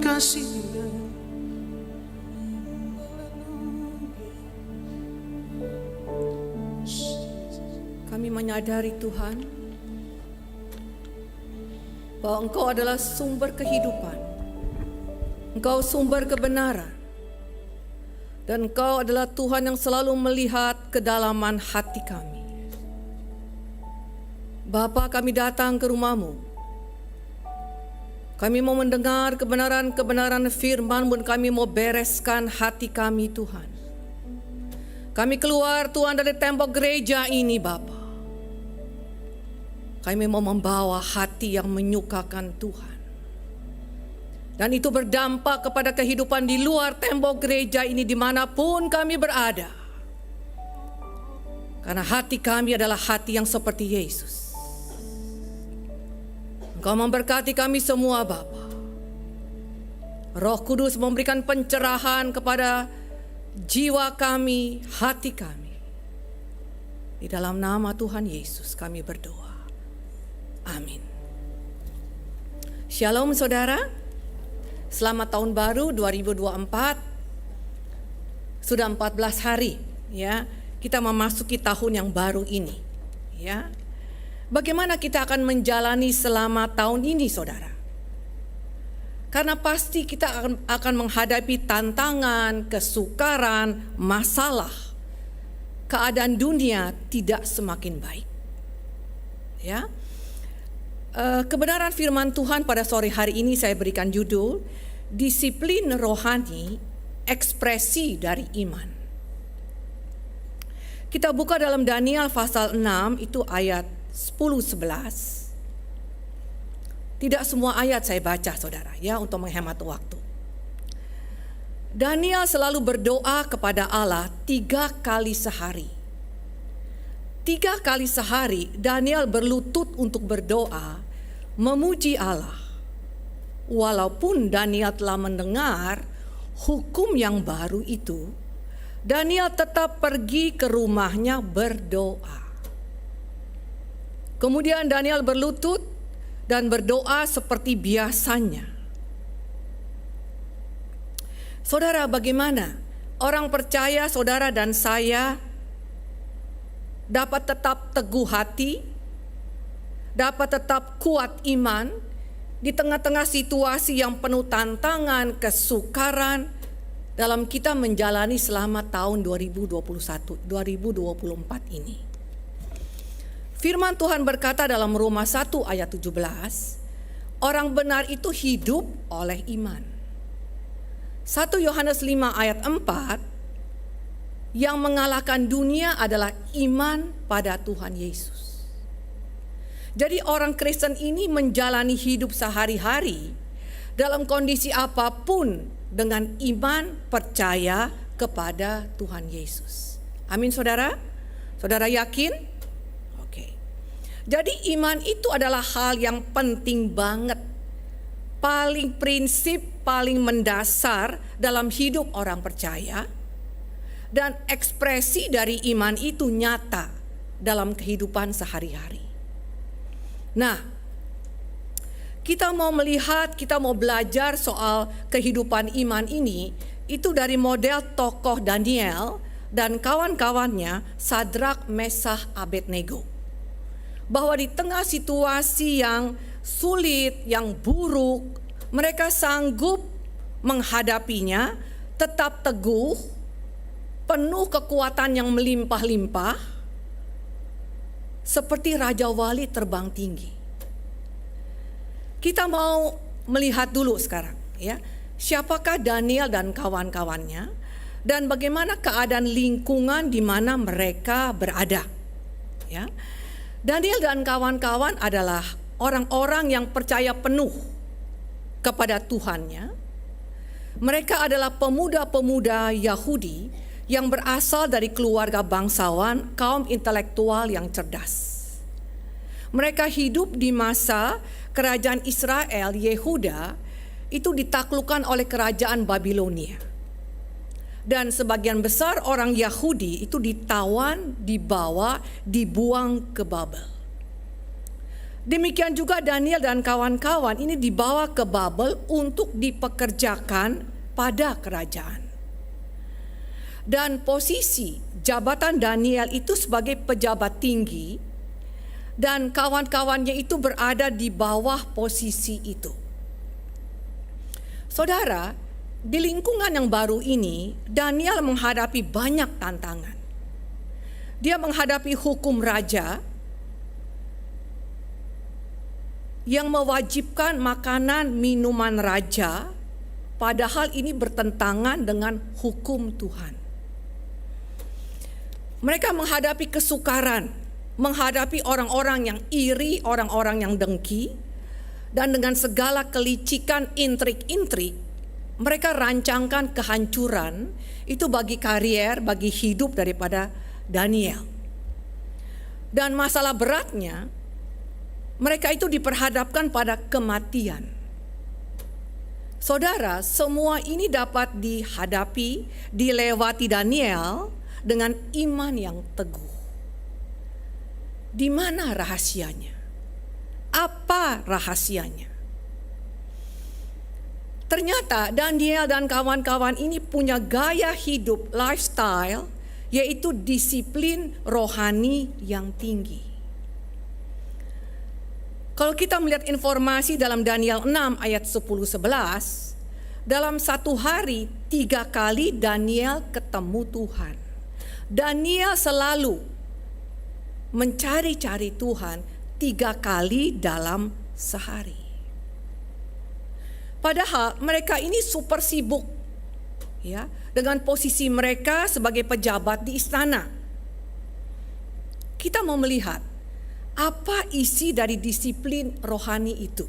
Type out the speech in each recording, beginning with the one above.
kasih-Nya. Kami menyadari Tuhan bahwa Engkau adalah sumber kehidupan, Engkau sumber kebenaran, dan Engkau adalah Tuhan yang selalu melihat kedalaman hati kami. Bapa, kami datang ke rumah-Mu. Kami mau mendengar kebenaran-kebenaran firman-Mu, dan kami mau bereskan hati kami Tuhan. Kami keluar Tuhan dari tembok gereja ini Bapa. Kami mau membawa hati yang menyukakan Tuhan. Dan itu berdampak kepada kehidupan di luar tembok gereja ini dimanapun kami berada. Karena hati kami adalah hati yang seperti Yesus. Engkau memberkati kami semua Bapa. Roh Kudus memberikan pencerahan kepada jiwa kami, hati kami. Di dalam nama Tuhan Yesus kami berdoa. Amin. Shalom saudara. Selamat tahun baru 2024. Sudah 14 hari ya, kita memasuki tahun yang baru ini ya. Bagaimana kita akan menjalani selama tahun ini saudara? Karena pasti kita akan menghadapi tantangan, kesukaran, masalah. Keadaan dunia tidak semakin baik. Ya. Kebenaran firman Tuhan pada sore hari ini saya berikan judul Disiplin Rohani, Ekspresi dari Iman. Kita buka dalam Daniel pasal 6 itu ayat 10-11. Tidak semua ayat saya baca saudara ya, untuk menghemat waktu. Daniel selalu berdoa kepada Allah 3 kali sehari. 3 kali sehari Daniel berlutut untuk berdoa, memuji Allah. Walaupun Daniel telah mendengar hukum yang baru itu, Daniel tetap pergi ke rumahnya berdoa. Kemudian Daniel berlutut dan berdoa seperti biasanya. Saudara, bagaimana orang percaya saudara dan saya dapat tetap teguh hati, dapat tetap kuat iman di tengah-tengah situasi yang penuh tantangan, kesukaran dalam kita menjalani selama tahun 2024 ini. Firman Tuhan berkata dalam Roma 1 ayat 17, orang benar itu hidup oleh iman. 1 Yohanes 5 ayat 4, yang mengalahkan dunia adalah iman pada Tuhan Yesus. Jadi orang Kristen ini menjalani hidup sehari-hari dalam kondisi apapun dengan iman percaya kepada Tuhan Yesus. Amin saudara? Saudara yakin? Oke. Jadi iman itu adalah hal yang penting banget. Paling prinsip, paling mendasar dalam hidup orang percaya. Dan ekspresi dari iman itu nyata dalam kehidupan sehari-hari. Nah, kita mau melihat, kita mau belajar soal kehidupan iman ini, itu dari model tokoh Daniel dan kawan-kawannya Sadrak, Mesakh, Abednego. Bahwa di tengah situasi yang sulit, yang buruk, mereka sanggup menghadapinya, tetap teguh, penuh kekuatan yang melimpah-limpah, seperti Raja Wali terbang tinggi. Kita mau melihat dulu sekarang ya, siapakah Daniel dan kawan-kawannya dan bagaimana keadaan lingkungan di mana mereka berada. Ya. Daniel dan kawan-kawan adalah orang-orang yang percaya penuh kepada Tuhannya. Mereka adalah pemuda-pemuda Yahudi yang berasal dari keluarga bangsawan, kaum intelektual yang cerdas. Mereka hidup di masa kerajaan Israel, Yehuda, itu ditaklukkan oleh kerajaan Babilonia. Dan sebagian besar orang Yahudi itu ditawan, dibawa, dibuang ke Babel. Demikian juga Daniel dan kawan-kawan ini dibawa ke Babel untuk dipekerjakan pada kerajaan. Dan posisi jabatan Daniel itu sebagai pejabat tinggi dan kawan-kawannya itu berada di bawah posisi itu. Saudara, di lingkungan yang baru ini Daniel menghadapi banyak tantangan. Dia menghadapi hukum raja yang mewajibkan makanan minuman raja, padahal ini bertentangan dengan hukum Tuhan. Mereka menghadapi kesukaran, menghadapi orang-orang yang iri, orang-orang yang dengki, dan dengan segala kelicikan intrik-intrik, mereka rancangkan kehancuran itu bagi karier, bagi hidup daripada Daniel. Dan masalah beratnya, mereka itu diperhadapkan pada kematian. Saudara, semua ini dapat dihadapi, dilewati Daniel dengan iman yang teguh. Di mana rahasianya? Apa rahasianya? Ternyata Daniel dan kawan-kawan ini punya gaya hidup, lifestyle, yaitu disiplin rohani yang tinggi. Kalau kita melihat informasi dalam Daniel 6 ayat 10-11, dalam satu hari 3 kali Daniel ketemu Tuhan. Daniel selalu mencari-cari Tuhan 3 kali dalam sehari. Padahal mereka ini super sibuk, ya, dengan posisi mereka sebagai pejabat di istana. Kita mau melihat apa isi dari disiplin rohani itu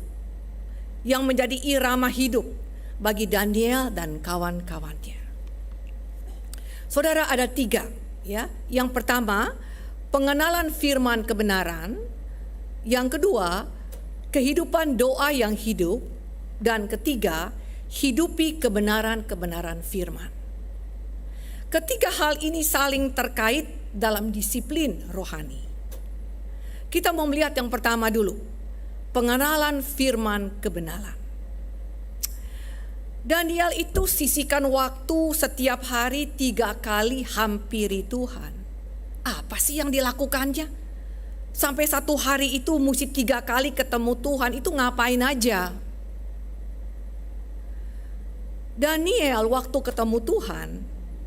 yang menjadi irama hidup bagi Daniel dan kawan-kawannya. Saudara, ada 3, ya. Yang pertama, pengenalan firman kebenaran. Yang kedua, kehidupan doa yang hidup. Dan ketiga, hidupi kebenaran-kebenaran firman. Ketiga hal ini saling terkait dalam disiplin rohani. Kita mau melihat yang pertama dulu, pengenalan firman kebenaran. Daniel itu sisihkan waktu setiap hari 3 kali hampiri Tuhan. Apa sih yang dilakukannya? Sampai satu hari itu mesti 3 kali ketemu Tuhan, itu ngapain aja? Daniel waktu ketemu Tuhan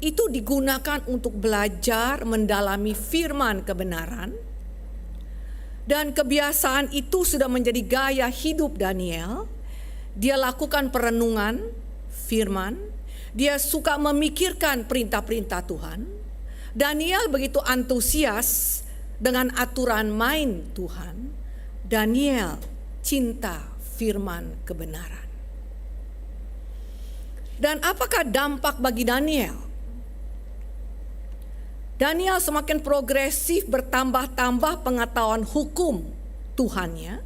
itu digunakan untuk belajar mendalami firman kebenaran. Dan kebiasaan itu sudah menjadi gaya hidup Daniel. Dia lakukan perenungan firman. Dia suka memikirkan perintah-perintah Tuhan. Daniel begitu antusias dengan aturan main Tuhan. Daniel cinta firman kebenaran. Dan apakah dampak bagi Daniel? Daniel semakin progresif, bertambah-tambah pengetahuan hukum Tuhannya.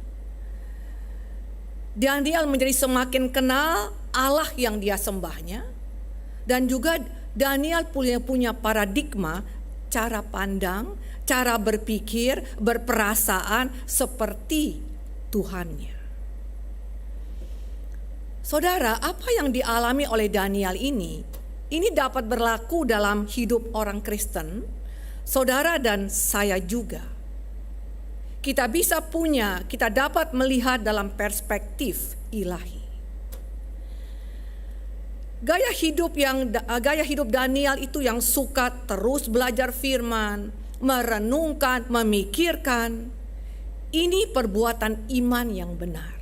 Daniel menjadi semakin kenal Allah yang dia sembahnya. Dan juga Daniel punya paradigma, cara pandang, cara berpikir, berperasaan seperti Tuhannya. Saudara, apa yang dialami oleh Daniel ini dapat berlaku dalam hidup orang Kristen, saudara dan saya juga. Kita dapat melihat dalam perspektif ilahi. Gaya hidup Daniel itu yang suka terus belajar firman, merenungkan, memikirkan. Ini perbuatan iman yang benar.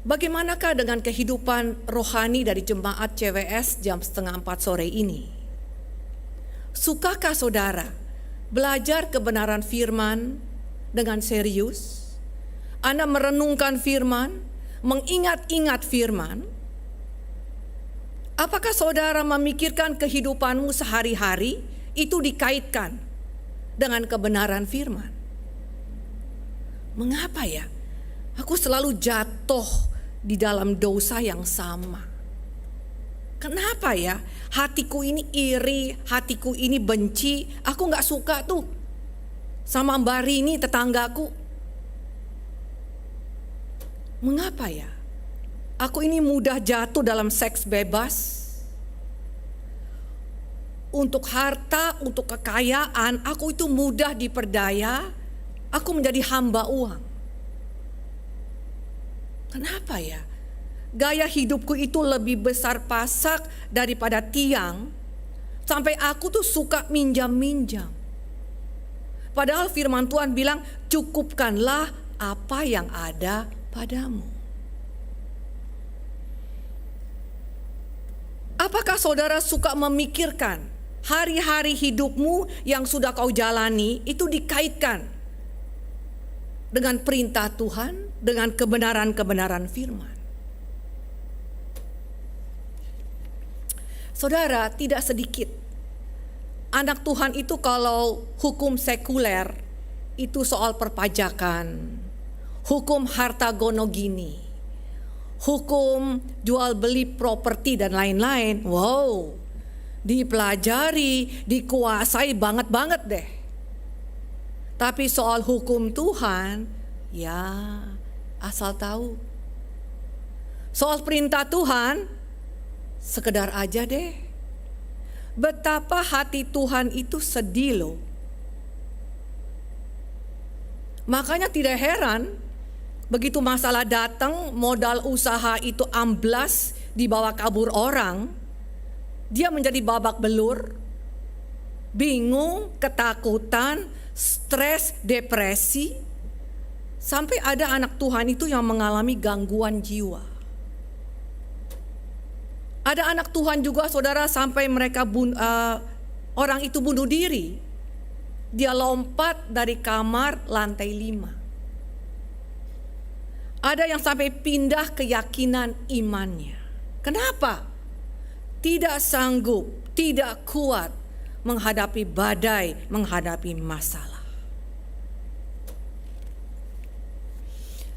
Bagaimanakah dengan kehidupan rohani dari jemaat CWS jam 3:30 sore ini? Sukakah saudara belajar kebenaran firman dengan serius? Anda merenungkan firman, mengingat-ingat firman? Apakah saudara memikirkan kehidupanmu sehari-hari itu dikaitkan dengan kebenaran firman? Mengapa ya? Aku selalu jatuh di dalam dosa yang sama. Kenapa ya? Hatiku ini iri, hatiku ini benci, aku gak suka tuh. sama Mbak Rini tetanggaku. Mengapa ya? Aku ini mudah jatuh dalam seks bebas. Untuk harta, untuk kekayaan, aku itu mudah diperdaya. Aku menjadi hamba uang. Kenapa ya? Gaya hidupku itu lebih besar pasak daripada tiang. Sampai aku tuh suka minjam-minjam. Padahal firman Tuhan bilang, cukupkanlah apa yang ada padamu. Apakah saudara suka memikirkan hari-hari hidupmu yang sudah kau jalani itu dikaitkan dengan perintah Tuhan, dengan kebenaran-kebenaran firman? Saudara, tidak sedikit anak Tuhan itu kalau hukum sekuler itu soal perpajakan, hukum harta gono gini, hukum jual beli properti dan lain-lain. Wow, dipelajari, dikuasai banget deh. Tapi soal hukum Tuhan, ya asal tahu. Soal perintah Tuhan, sekedar aja deh. Betapa hati Tuhan itu sedih loh. Makanya tidak heran begitu masalah datang, modal usaha itu amblas dibawa kabur orang, dia menjadi babak belur, bingung, ketakutan, stres, depresi, sampai ada anak Tuhan itu yang mengalami gangguan jiwa. Ada anak Tuhan juga saudara sampai mereka orang itu bunuh diri. Dia lompat dari kamar lantai 5. Ada yang sampai pindah keyakinan imannya. Kenapa? Tidak sanggup, tidak kuat menghadapi badai, menghadapi masalah.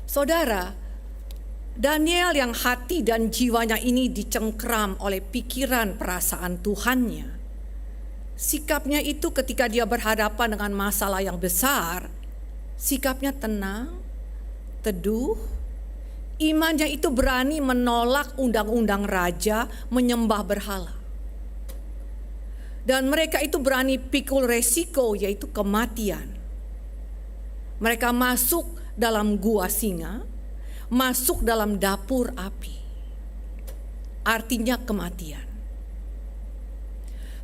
Saudara, Daniel yang hati dan jiwanya ini dicengkram oleh pikiran perasaan Tuhannya. Sikapnya itu ketika dia berhadapan dengan masalah yang besar, sikapnya tenang, teduh. Imannya itu berani menolak undang-undang raja menyembah berhala. Dan mereka itu berani pikul resiko, yaitu kematian. Mereka masuk dalam gua singa, masuk dalam dapur api. Artinya kematian.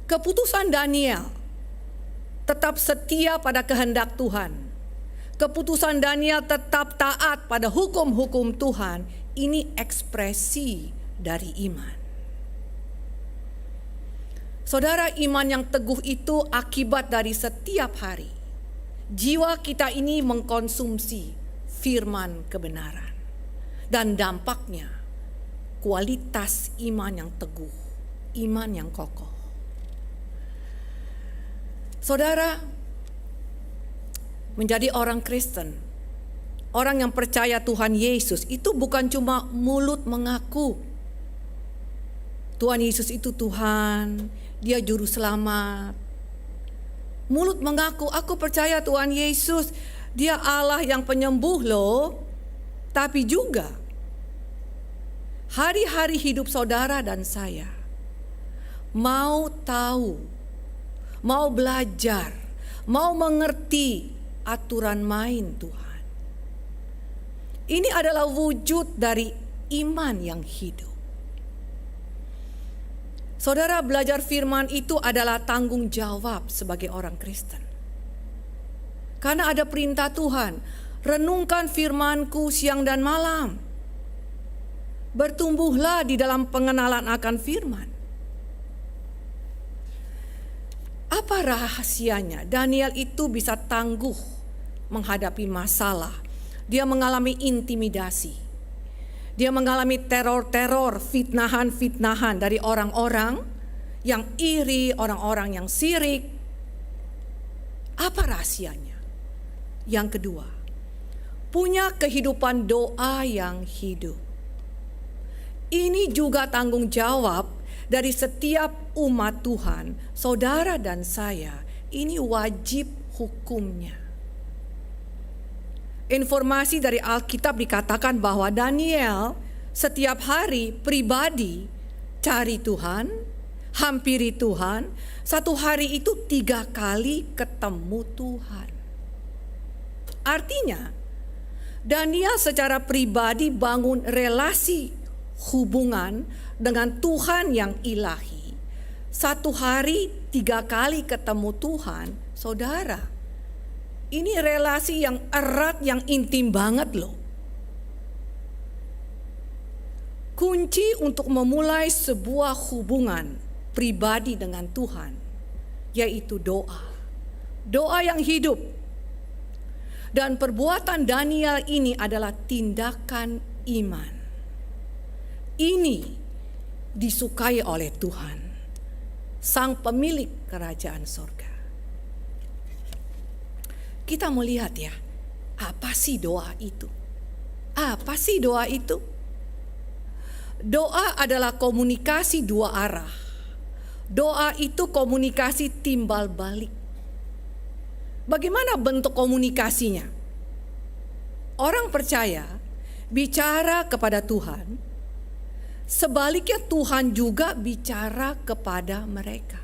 Keputusan Daniel tetap setia pada kehendak Tuhan. Keputusan Daniel tetap taat pada hukum-hukum Tuhan. Ini ekspresi dari iman. Saudara, iman yang teguh itu akibat dari setiap hari jiwa kita ini mengkonsumsi firman kebenaran. Dan dampaknya kualitas iman yang teguh, iman yang kokoh. Saudara, menjadi orang Kristen, orang yang percaya Tuhan Yesus itu bukan cuma mulut mengaku Tuhan Yesus itu Tuhan, Dia juru selamat. Mulut mengaku, aku percaya Tuhan Yesus, Dia Allah yang penyembuh loh. Tapi juga hari-hari hidup saudara dan saya mau tahu, mau belajar, mau mengerti aturan main Tuhan. Ini adalah wujud dari iman yang hidup. Saudara, belajar firman itu adalah tanggung jawab sebagai orang Kristen. Karena ada perintah Tuhan, renungkan firman-Ku siang dan malam. Bertumbuhlah di dalam pengenalan akan firman. Apa rahasianya? Daniel itu bisa tangguh menghadapi masalah. Dia mengalami intimidasi. Dia mengalami teror-teror, fitnahan-fitnahan dari orang-orang yang iri, orang-orang yang sirik. Apa rahasianya? Yang kedua, punya kehidupan doa yang hidup. Ini juga tanggung jawab dari setiap umat Tuhan, saudara dan saya. Ini wajib hukumnya. informasi dari Alkitab dikatakan bahwa Daniel setiap hari pribadi cari Tuhan, hampiri Tuhan. Satu hari itu 3 kali ketemu Tuhan. Artinya Daniel secara pribadi bangun relasi hubungan dengan Tuhan yang ilahi. Satu hari 3 kali ketemu Tuhan. Saudara, ini relasi yang erat, yang intim banget loh. Kunci untuk memulai sebuah hubungan pribadi dengan Tuhan yaitu doa. Doa yang hidup. Dan perbuatan Daniel ini adalah tindakan iman. Ini disukai oleh Tuhan, Sang Pemilik Kerajaan Sorga. Kita melihat ya, apa sih doa itu? Apa sih doa itu? Doa adalah komunikasi 2 arah. Doa itu komunikasi timbal balik. Bagaimana bentuk komunikasinya? Orang percaya bicara kepada Tuhan, sebaliknya Tuhan juga bicara kepada mereka.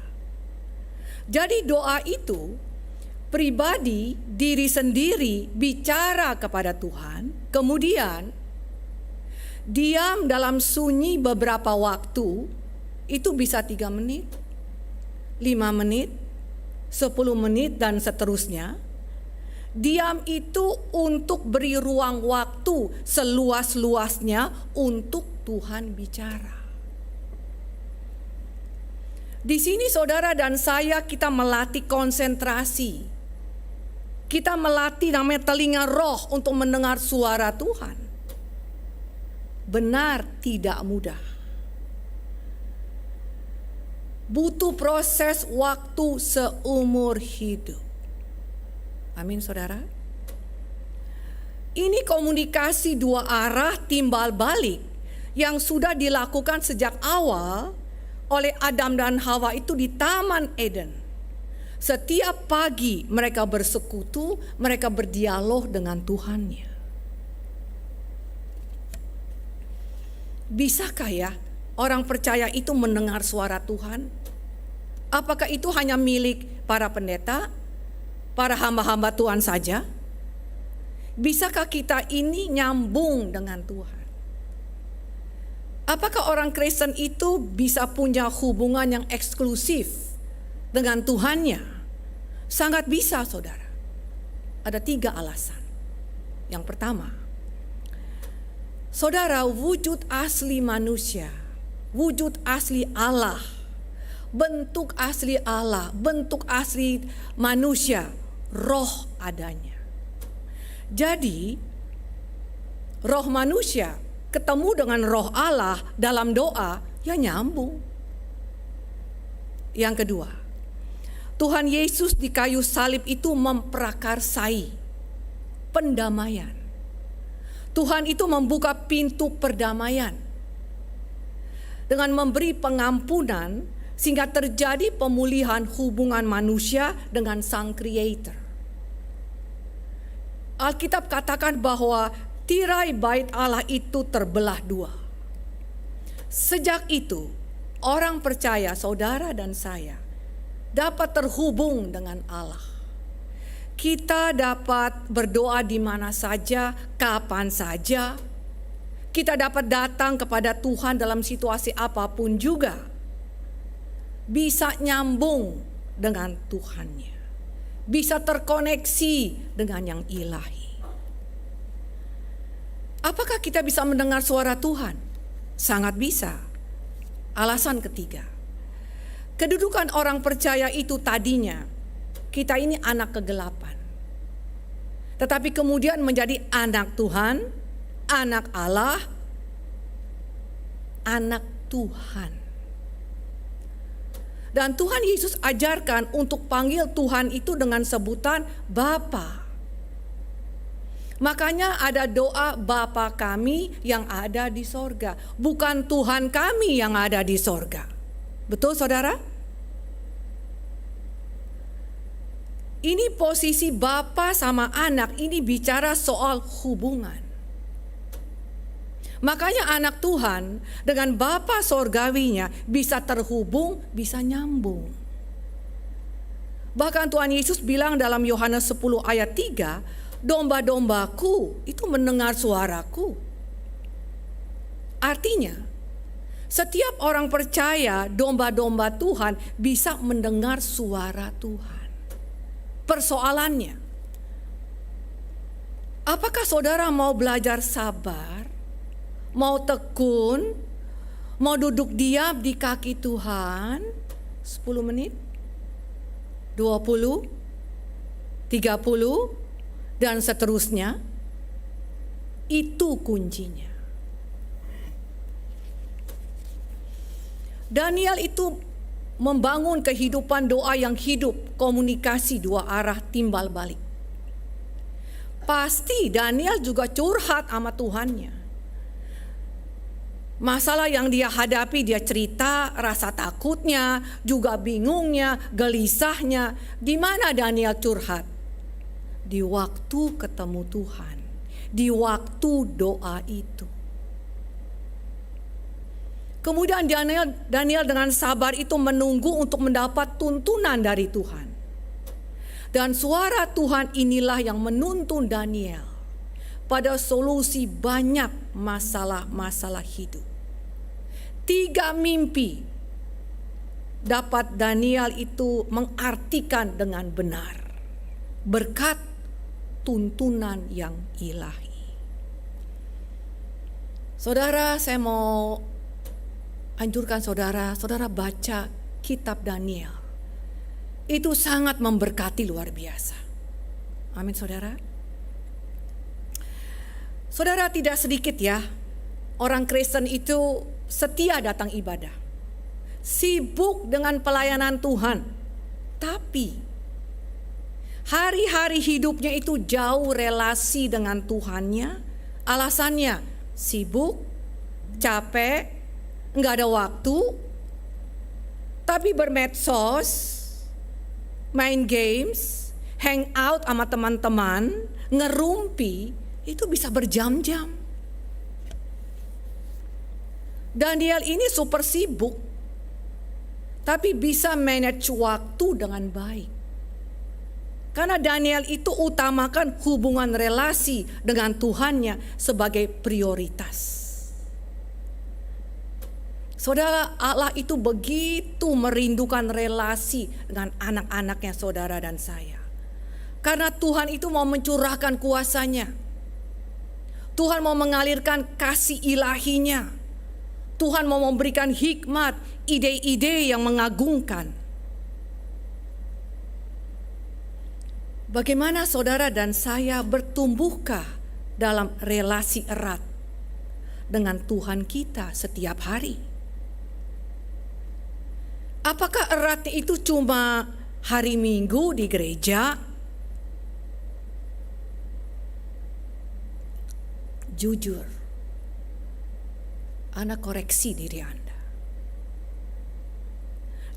Jadi doa itu pribadi, diri sendiri bicara kepada Tuhan, kemudian diam dalam sunyi beberapa waktu, itu bisa 3 menit, 5 menit, 10 menit dan seterusnya. Diam itu untuk beri ruang waktu seluas-luasnya untuk Tuhan bicara. Di sini saudara dan saya kita melatih konsentrasi. Kita melatih namanya telinga roh untuk mendengar suara Tuhan. Benar tidak mudah. Butuh proses waktu seumur hidup. Amin saudara. Ini komunikasi 2 arah timbal balik yang sudah dilakukan sejak awal oleh Adam dan Hawa itu di Taman Eden. Setiap pagi mereka bersekutu, mereka berdialog dengan Tuhannya. Bisakah ya orang percaya itu mendengar suara Tuhan? Apakah itu hanya milik para pendeta, para hamba-hamba Tuhan saja? Bisakah kita ini nyambung dengan Tuhan? Apakah orang Kristen itu bisa punya hubungan yang eksklusif dengan Tuhannya? Sangat bisa saudara. Ada 3 alasan. Yang pertama, saudara, wujud asli manusia, wujud asli Allah, bentuk asli Allah, bentuk asli manusia, roh adanya. Jadi roh manusia ketemu dengan roh Allah dalam doa, ya nyambung. Yang kedua, Tuhan Yesus di kayu salib itu memprakarsai pendamaian. Tuhan itu membuka pintu perdamaian dengan memberi pengampunan sehingga terjadi pemulihan hubungan manusia dengan Sang Creator. Alkitab katakan bahwa tirai bait Allah itu terbelah 2. Sejak itu, orang percaya, saudara dan saya, dapat terhubung dengan Allah. Kita dapat berdoa di mana saja, kapan saja. Kita dapat datang kepada Tuhan dalam situasi apapun juga. Bisa nyambung dengan Tuhannya. Bisa terkoneksi dengan yang ilahi. Apakah kita bisa mendengar suara Tuhan? Sangat bisa. Alasan ketiga, kedudukan orang percaya itu tadinya kita ini anak kegelapan. Tetapi kemudian menjadi anak Tuhan, anak Allah, anak Tuhan. Dan Tuhan Yesus ajarkan untuk panggil Tuhan itu dengan sebutan Bapa. Makanya ada doa Bapa kami yang ada di sorga. Bukan Tuhan kami yang ada di sorga. Betul saudara? Ini posisi bapa sama anak, ini bicara soal hubungan. Makanya anak Tuhan dengan Bapa sorgawinya bisa terhubung, bisa nyambung. Bahkan Tuhan Yesus bilang dalam Yohanes 10 ayat 3, domba-dombaku itu mendengar suaraku. Artinya, setiap orang percaya domba-domba Tuhan bisa mendengar suara Tuhan. Persoalannya, apakah saudara mau belajar sabar? Mau tekun, mau duduk diam di kaki Tuhan 10 menit, 20, 30, dan seterusnya. Itu kuncinya. Daniel itu membangun kehidupan doa yang hidup, komunikasi dua arah timbal balik. Pasti Daniel juga curhat sama Tuhannya. Masalah yang dia hadapi, dia cerita rasa takutnya, juga bingungnya, gelisahnya. Di mana Daniel curhat? Di waktu ketemu Tuhan, di waktu doa itu. Kemudian Daniel dengan sabar itu menunggu untuk mendapat tuntunan dari Tuhan. Dan suara Tuhan inilah yang menuntun Daniel pada solusi banyak masalah-masalah hidup. 3 mimpi dapat Daniel itu mengartikan dengan benar berkat tuntunan yang ilahi. Saudara, saya mau anjurkan saudara baca kitab Daniel. Itu sangat memberkati luar biasa. Amin saudara. Saudara, tidak sedikit ya orang Kristen itu setia datang ibadah, sibuk dengan pelayanan Tuhan, tapi hari-hari hidupnya itu jauh relasi dengan Tuhannya. Alasannya sibuk, capek, nggak ada waktu, tapi bermedsos, main games, hang out sama teman-teman, ngerumpi, itu bisa berjam-jam. Daniel ini super sibuk, tapi bisa manage waktu dengan baik. Karena Daniel itu utamakan hubungan relasi dengan Tuhannya sebagai prioritas. Saudara, Allah itu begitu merindukan relasi dengan anak-anaknya saudara dan saya. Karena Tuhan itu mau mencurahkan kuasanya. Tuhan mau mengalirkan kasih ilahinya. Tuhan mau memberikan hikmat, ide-ide yang mengagumkan. Bagaimana saudara dan saya bertumbuhkah dalam relasi erat dengan Tuhan kita setiap hari? Apakah eratnya itu cuma hari Minggu di gereja? Jujur, Anda koreksi diri Anda.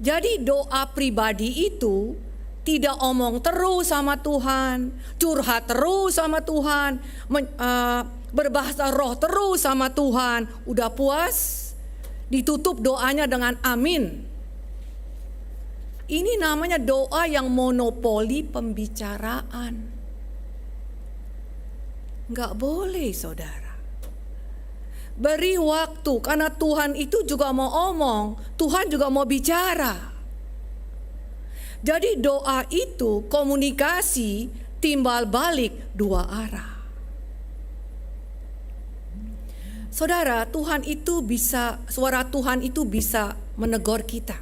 Jadi doa pribadi itu tidak omong terus sama Tuhan, curhat terus sama Tuhan, berbahasa roh terus sama Tuhan. Udah puas, ditutup doanya dengan amin. Ini namanya doa yang monopoli pembicaraan. Enggak boleh saudara. Beri waktu, karena Tuhan itu juga mau omong, Tuhan juga mau bicara. Jadi doa itu komunikasi timbal balik dua arah. Saudara, suara Tuhan itu bisa menegur kita.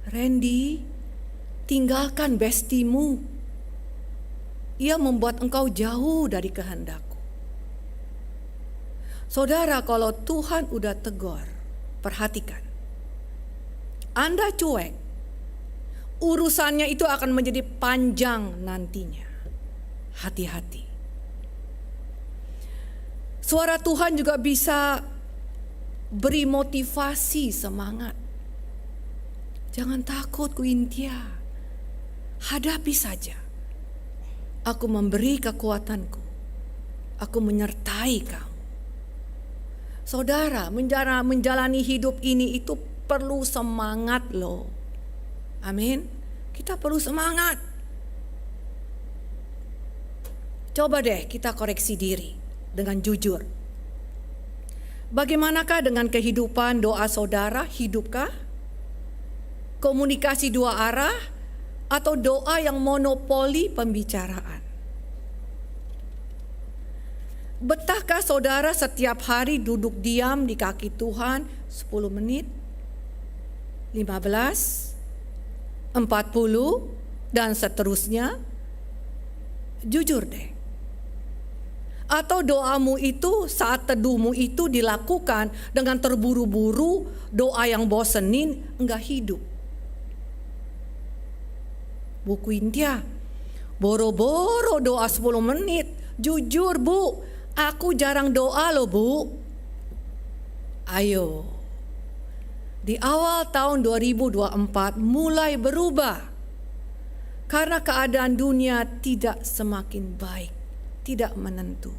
Randy, tinggalkan bestimu. Ia membuat engkau jauh dari kehendakku. Saudara, kalau Tuhan udah tegur, perhatikan. Anda cuek, urusannya itu akan menjadi panjang nantinya. Hati-hati. Suara Tuhan juga bisa beri motivasi, semangat. Jangan takut, Kuintia. hadapi saja. Aku memberi kekuatanku. Aku menyertai kamu. Saudara, menjalani hidup ini itu perlu semangat loh. Amin. Kita perlu semangat. Coba deh kita koreksi diri dengan jujur. Bagaimanakah dengan kehidupan doa saudara? Hidupkah? Komunikasi dua arah atau doa yang monopoli pembicaraan? Betahkah saudara setiap hari duduk diam di kaki Tuhan 10 menit, 15, 40, dan seterusnya? Jujur deh. Atau doamu itu saat teduhmu itu dilakukan dengan terburu-buru, doa yang bosenin, enggak hidup. Bu Quintia, boro-boro doa 10 menit. Jujur Bu, aku jarang doa loh Bu. Ayo, di awal tahun 2024 mulai berubah. Karena keadaan dunia tidak semakin baik, tidak menentu.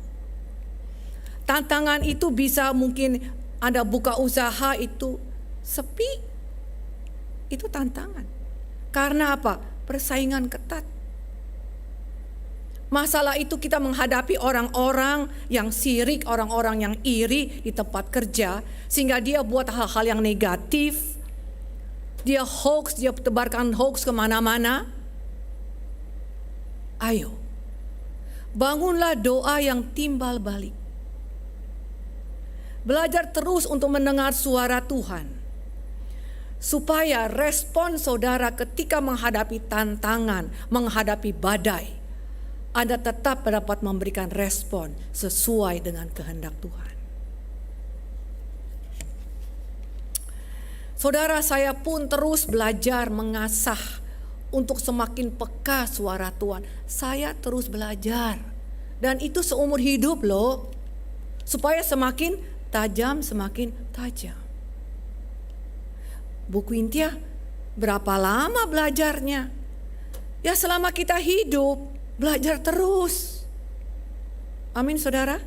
Tantangan itu bisa mungkin Anda buka usaha itu sepi. Itu tantangan. Karena apa? Persaingan ketat. Masalah itu kita menghadapi orang-orang yang sirik, orang-orang yang iri di tempat kerja. Sehingga dia buat hal-hal yang negatif. Dia hoax, dia tebarkan hoax kemana-mana. Ayo, bangunlah doa yang timbal balik. Belajar terus untuk mendengar suara Tuhan. Supaya respon saudara ketika menghadapi tantangan, menghadapi badai, Anda tetap dapat memberikan respon sesuai dengan kehendak Tuhan. Saudara, saya pun terus belajar mengasah untuk semakin peka suara Tuhan. Saya terus belajar. Dan itu seumur hidup loh. Supaya semakin tajam, semakin tajam. Bu Quintia, berapa lama belajarnya? Ya selama kita hidup, belajar terus. Amin saudara.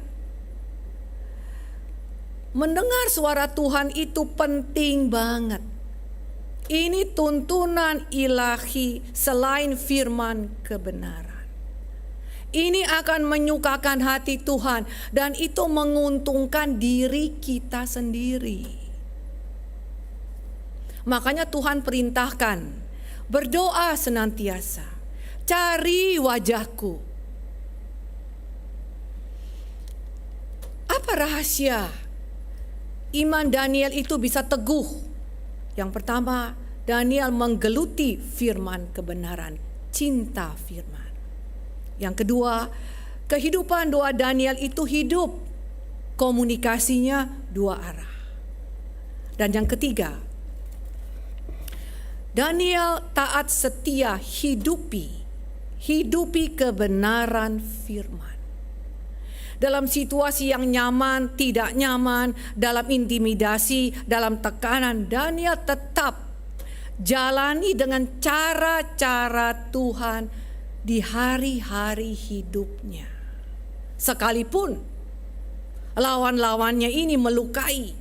Mendengar suara Tuhan itu penting banget. Ini tuntunan ilahi selain firman kebenaran. Ini akan menyukakan hati Tuhan dan itu menguntungkan diri kita sendiri. Makanya Tuhan perintahkan, berdoa senantiasa, cari wajahku. Apa rahasia iman Daniel itu bisa teguh? Yang pertama, Daniel menggeluti firman kebenaran, cinta firman. Yang kedua, kehidupan doa Daniel itu hidup, komunikasinya dua arah. Dan yang ketiga, Daniel taat setia hidupi kebenaran firman. Dalam situasi yang nyaman, tidak nyaman, dalam intimidasi, dalam tekanan, Daniel tetap jalani dengan cara-cara Tuhan di hari-hari hidupnya. Sekalipun lawan-lawannya ini melukai,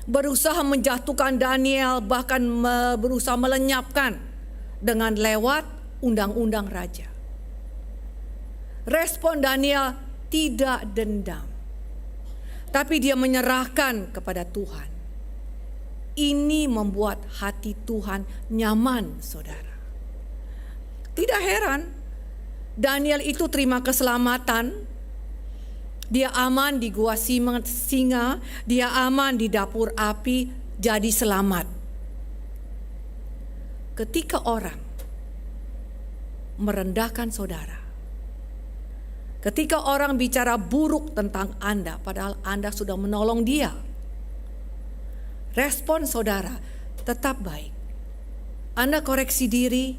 berusaha menjatuhkan Daniel, bahkan berusaha melenyapkan dengan lewat undang-undang raja. Respon Daniel tidak dendam, tapi dia menyerahkan kepada Tuhan. Ini membuat hati Tuhan nyaman, saudara. Tidak heran, Daniel itu terima keselamatan. Dia aman di gua singa, dia aman di dapur api, jadi selamat. Ketika orang merendahkan saudara, ketika orang bicara buruk tentang Anda, padahal Anda sudah menolong dia, respon saudara tetap baik. Anda koreksi diri,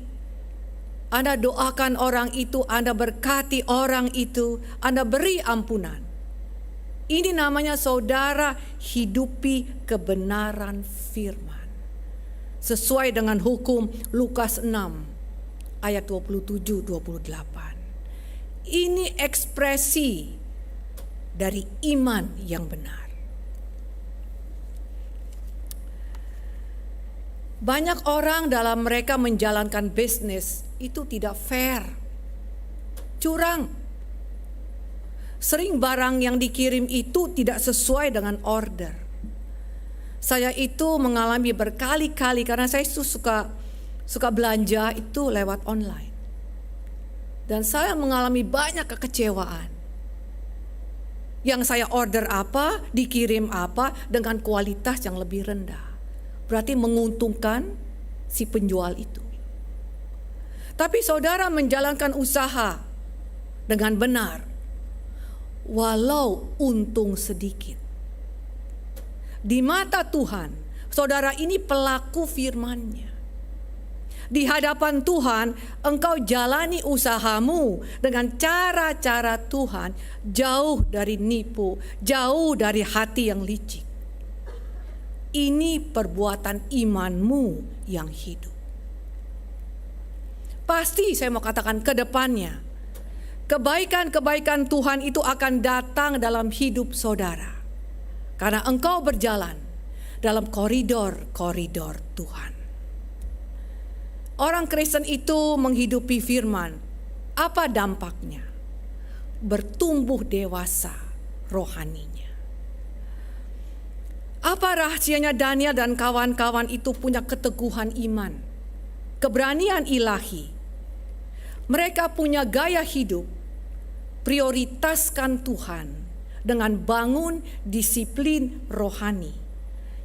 Anda doakan orang itu, Anda berkati orang itu, Anda beri ampunan. Ini namanya saudara hidupi kebenaran firman. Sesuai dengan hukum Lukas 6 ayat 27-28. Ini ekspresi dari iman yang benar. Banyak orang dalam mereka menjalankan bisnis itu tidak fair, curang. Sering barang yang dikirim itu tidak sesuai dengan order. Saya itu mengalami berkali-kali karena saya suka belanja itu lewat online. Dan saya mengalami banyak kekecewaan. Yang saya order apa, dikirim apa dengan kualitas yang lebih rendah. Berarti menguntungkan si penjual itu. Tapi saudara menjalankan usaha dengan benar, walau untung sedikit. Di mata Tuhan, saudara ini pelaku firman-Nya. Di hadapan Tuhan, engkau jalani usahamu dengan cara-cara Tuhan, jauh dari nipu, jauh dari hati yang licik. Ini perbuatan imanmu yang hidup. Pasti saya mau katakan ke depannya, kebaikan-kebaikan Tuhan itu akan datang dalam hidup saudara. Karena engkau berjalan dalam koridor-koridor Tuhan. Orang Kristen itu menghidupi firman. Apa dampaknya? Bertumbuh dewasa rohaninya. Apa rahasianya Daniel dan kawan-kawan itu punya keteguhan iman, keberanian ilahi. Mereka punya gaya hidup, prioritaskan Tuhan dengan bangun disiplin rohani,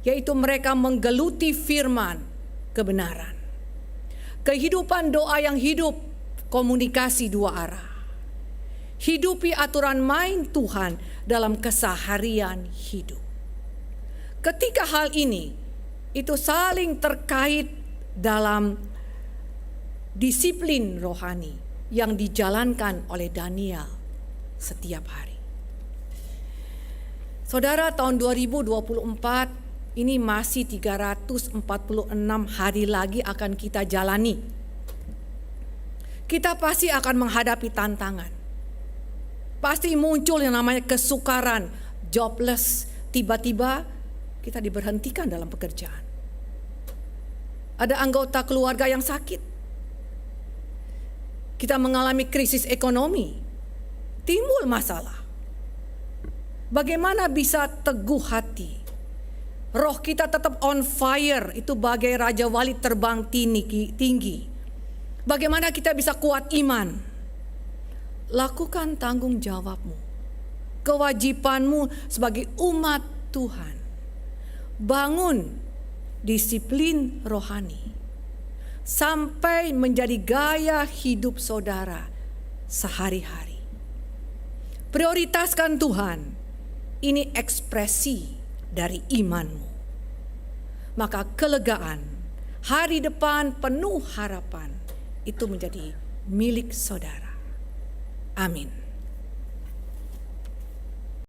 yaitu mereka menggeluti firman kebenaran. Kehidupan doa yang hidup, komunikasi dua arah. Hidupi aturan main Tuhan dalam keseharian hidup. Ketika hal ini itu saling terkait dalam disiplin rohani yang dijalankan oleh Daniel setiap hari. Saudara, tahun 2024 ini masih 346 hari lagi akan kita jalani. Kita pasti akan menghadapi tantangan. Pasti muncul yang namanya kesukaran, jobless. Tiba-tiba kita diberhentikan dalam pekerjaan. Ada anggota keluarga yang sakit. Kita mengalami krisis ekonomi. Timbul masalah. Bagaimana bisa teguh hati? Roh kita tetap on fire, itu bagai Raja Wali terbang tinggi. Bagaimana kita bisa kuat iman? Lakukan tanggung jawabmu, kewajibanmu sebagai umat Tuhan. Bangun disiplin rohani sampai menjadi gaya hidup saudara sehari-hari. Prioritaskan Tuhan, ini ekspresi dari imanmu. Maka kelegaan, hari depan penuh harapan itu menjadi milik saudara. Amin.